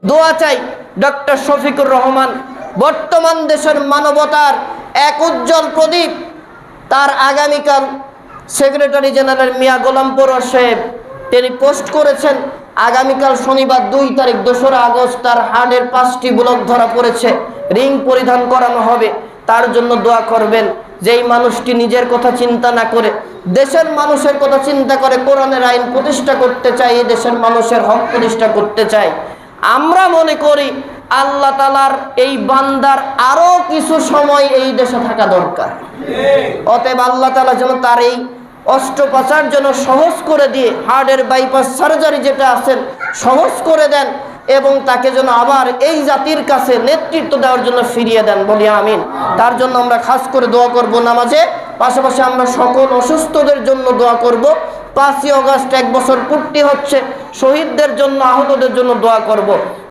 দোয়া চাই ডক্টর শফিকুর রহমান, বর্তমান দেশের মানবতার এক উজ্জ্বল প্রদীপ। তার আগামীকাল সেক্রেটারি জেনারেল মিয়া গোলাম পরোয়ার সাহেব তিনি পোস্ট করেছেন, আগামীকাল শনিবার 2 তারিখ 2রা আগস্ট তার হার্টের 5টি ব্লক ধরা পড়েছে, রিং পরিধান করানো হবে। তার জন্য দোয়া করবেন। যেই মানুষটি নিজের কথা চিন্তা না করে দেশের মানুষের কথা চিন্তা করে কোরআনের আইন প্রতিষ্ঠা করতে চায়, এই দেশের মানুষের হক প্রতিষ্ঠা করতে চায়। আমরা মনে করি আল্লাহ তাআলার এই বান্দার আরো কিছু সময় এই দেশে থাকা দরকার। অতএব আল্লাহ তাআলা যেন তার এই অস্ত্রোপচার যেন সহজ করে দিয়ে, হার্টের বাইপাস সার্জারি যেটা আছেন সহজ করে দেন, এবং তাকে যেন আবার এই জাতির কাছে নেতৃত্ব দেওয়ার জন্য ফিরিয়ে দেন, বলি আমিন। তার জন্য আমরা খাস করে দোয়া করব নামাজে, পাশাপাশি আমরা সকল অসুস্থদের জন্য দোয়া করব। 5ই আগস্ট 1 বছর পূর্তি হচ্ছে, শহীদদের জন্য, আহতদের জন্য দোয়া করব।